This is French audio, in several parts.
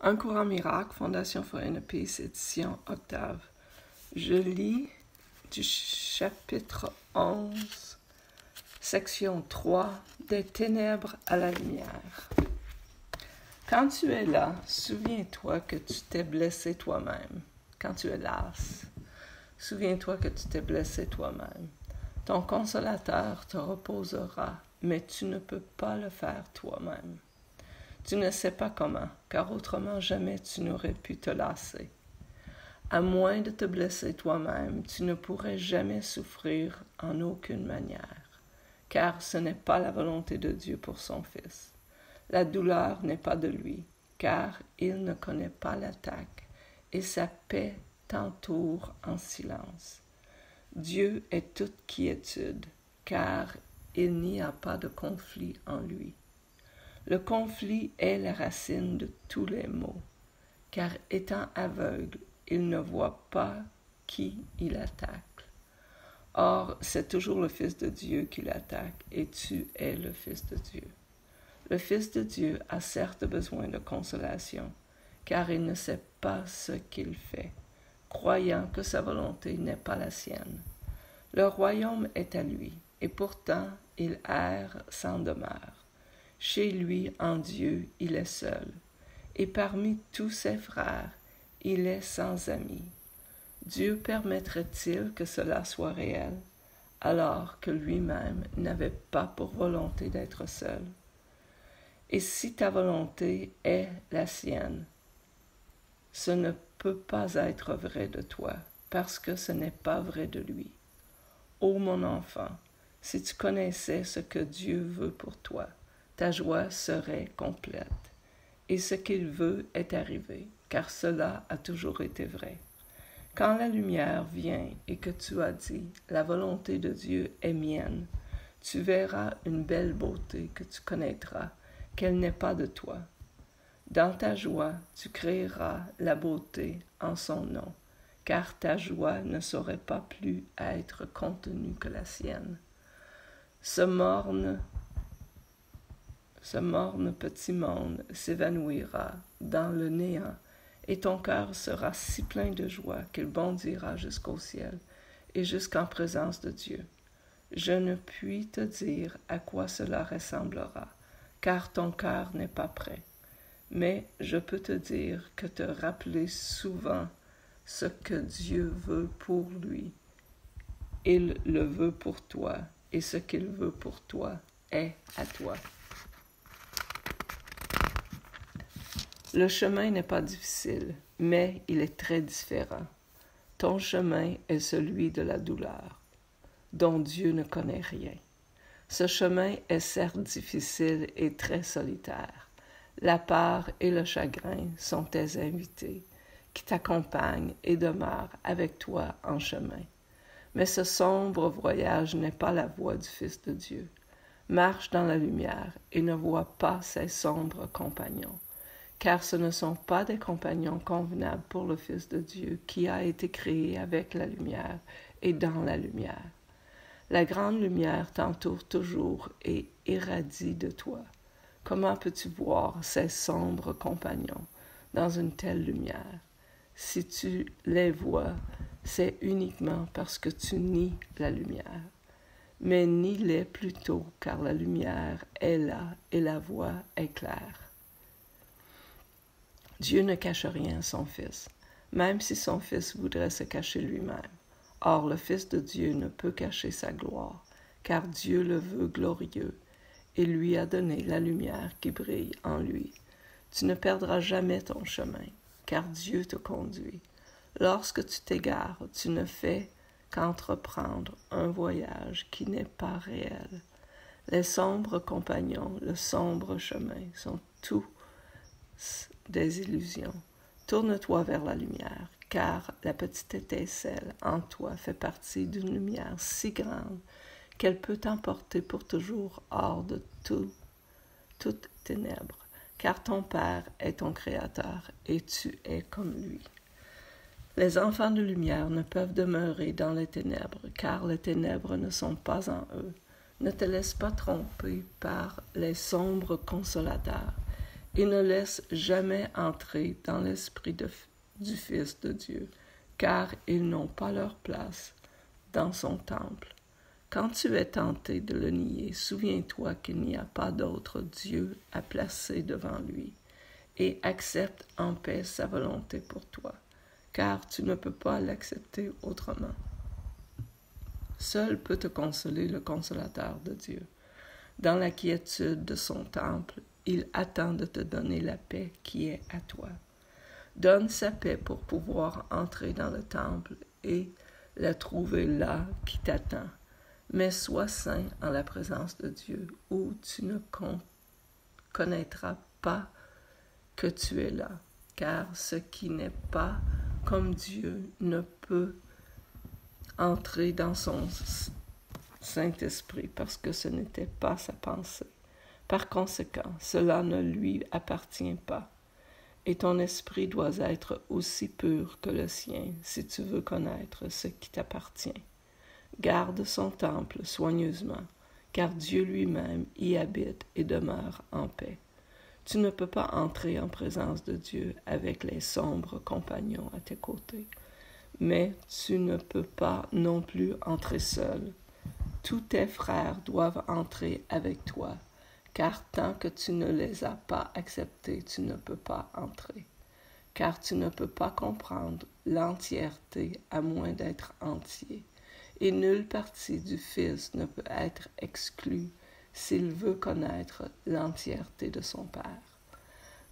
Un courant miracle, Fondation Foraine Peace, édition Octave. Je lis du chapitre 11, section 3, des ténèbres à la lumière. Quand tu es là, souviens-toi que tu t'es blessé toi-même. Quand tu es las, souviens-toi que tu t'es blessé toi-même. Ton consolateur te reposera, mais tu ne peux pas le faire toi-même. Tu ne sais pas comment, car autrement jamais tu n'aurais pu te lasser. À moins de te blesser toi-même, tu ne pourrais jamais souffrir en aucune manière, car ce n'est pas la volonté de Dieu pour son Fils. La douleur n'est pas de lui, car il ne connaît pas l'attaque, et sa paix t'entoure en silence. Dieu est toute quiétude, car il n'y a pas de conflit en lui. Le conflit est la racine de tous les maux, car étant aveugle, il ne voit pas qui il attaque. Or, c'est toujours le Fils de Dieu qui l'attaque, et tu es le Fils de Dieu. Le Fils de Dieu a certes besoin de consolation, car il ne sait pas ce qu'il fait, croyant que sa volonté n'est pas la sienne. Le royaume est à lui, et pourtant il erre sans demeure. Chez lui, en Dieu, il est seul, et parmi tous ses frères, il est sans amis. Dieu permettrait-il que cela soit réel, alors que lui-même n'avait pas pour volonté d'être seul? Et si ta volonté est la sienne, ce ne peut pas être vrai de toi, parce que ce n'est pas vrai de lui. Ô mon enfant, si tu connaissais ce que Dieu veut pour toi, ta joie serait complète. Et ce qu'il veut est arrivé, car cela a toujours été vrai. Quand la lumière vient et que tu as dit « La volonté de Dieu est mienne », tu verras une belle beauté que tu connaîtras, qu'elle n'est pas de toi. Dans ta joie, tu créeras la beauté en son nom, car ta joie ne saurait pas plus être contenue que la sienne. Ce morne petit monde s'évanouira dans le néant, et ton cœur sera si plein de joie qu'il bondira jusqu'au ciel et jusqu'en présence de Dieu. Je ne puis te dire à quoi cela ressemblera, car ton cœur n'est pas prêt. Mais je peux te dire que te rappeler souvent ce que Dieu veut pour lui. Il le veut pour toi, et ce qu'il veut pour toi est à toi. Le chemin n'est pas difficile, mais il est très différent. Ton chemin est celui de la douleur, dont Dieu ne connaît rien. Ce chemin est certes difficile et très solitaire. La peur et le chagrin sont tes invités, qui t'accompagnent et demeurent avec toi en chemin. Mais ce sombre voyage n'est pas la voie du Fils de Dieu. Marche dans la lumière et ne vois pas ses sombres compagnons, car ce ne sont pas des compagnons convenables pour le Fils de Dieu qui a été créé avec la lumière et dans la lumière. La grande lumière t'entoure toujours et irradie de toi. Comment peux-tu voir ces sombres compagnons dans une telle lumière? Si tu les vois, c'est uniquement parce que tu nies la lumière. Mais nie-les plutôt, car la lumière est là et la voie est claire. Dieu ne cache rien à son Fils, même si son Fils voudrait se cacher lui-même. Or, le Fils de Dieu ne peut cacher sa gloire, car Dieu le veut glorieux et lui a donné la lumière qui brille en lui. Tu ne perdras jamais ton chemin, car Dieu te conduit. Lorsque tu t'égares, tu ne fais qu'entreprendre un voyage qui n'est pas réel. Les sombres compagnons, le sombre chemin sont tous des illusions. Tourne-toi vers la lumière, car la petite étincelle en toi fait partie d'une lumière si grande qu'elle peut t'emporter pour toujours hors de toute ténèbres, car ton Père est ton Créateur et tu es comme lui. Les enfants de lumière ne peuvent demeurer dans les ténèbres, car les ténèbres ne sont pas en eux. Ne te laisse pas tromper par les sombres consolateurs, et ne laisse jamais entrer dans l'esprit du Fils de Dieu, car ils n'ont pas leur place dans son temple. Quand tu es tenté de le nier, souviens-toi qu'il n'y a pas d'autre Dieu à placer devant lui, et accepte en paix sa volonté pour toi, car tu ne peux pas l'accepter autrement. Seul peut te consoler le consolateur de Dieu. Dans la quiétude de son temple, il attend de te donner la paix qui est à toi. Donne sa paix pour pouvoir entrer dans le temple et la trouver là qui t'attend. Mais sois saint en la présence de Dieu, où tu ne connaîtras pas que tu es là, car ce qui n'est pas comme Dieu ne peut entrer dans son Saint-Esprit parce que ce n'était pas sa pensée. Par conséquent, cela ne lui appartient pas. Et ton esprit doit être aussi pur que le sien si tu veux connaître ce qui t'appartient. Garde son temple soigneusement, car Dieu lui-même y habite et demeure en paix. Tu ne peux pas entrer en présence de Dieu avec les sombres compagnons à tes côtés, mais tu ne peux pas non plus entrer seul. Tous tes frères doivent entrer avec toi, car tant que tu ne les as pas acceptés, tu ne peux pas entrer, car tu ne peux pas comprendre l'entièreté à moins d'être entier. Et nulle partie du Fils ne peut être exclue s'il veut connaître l'entièreté de son Père.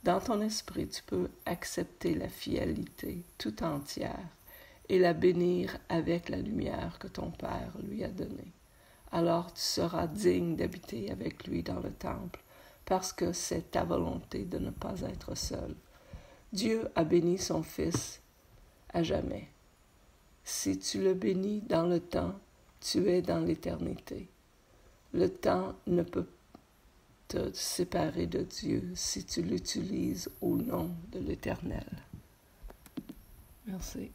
Dans ton esprit, tu peux accepter la fidélité tout entière et la bénir avec la lumière que ton Père lui a donnée. Alors tu seras digne d'habiter avec lui dans le temple, parce que c'est ta volonté de ne pas être seul. Dieu a béni son Fils à jamais. Si tu le bénis dans le temps, tu es dans l'éternité. Le temps ne peut te séparer de Dieu si tu l'utilises au nom de l'Éternel. Merci.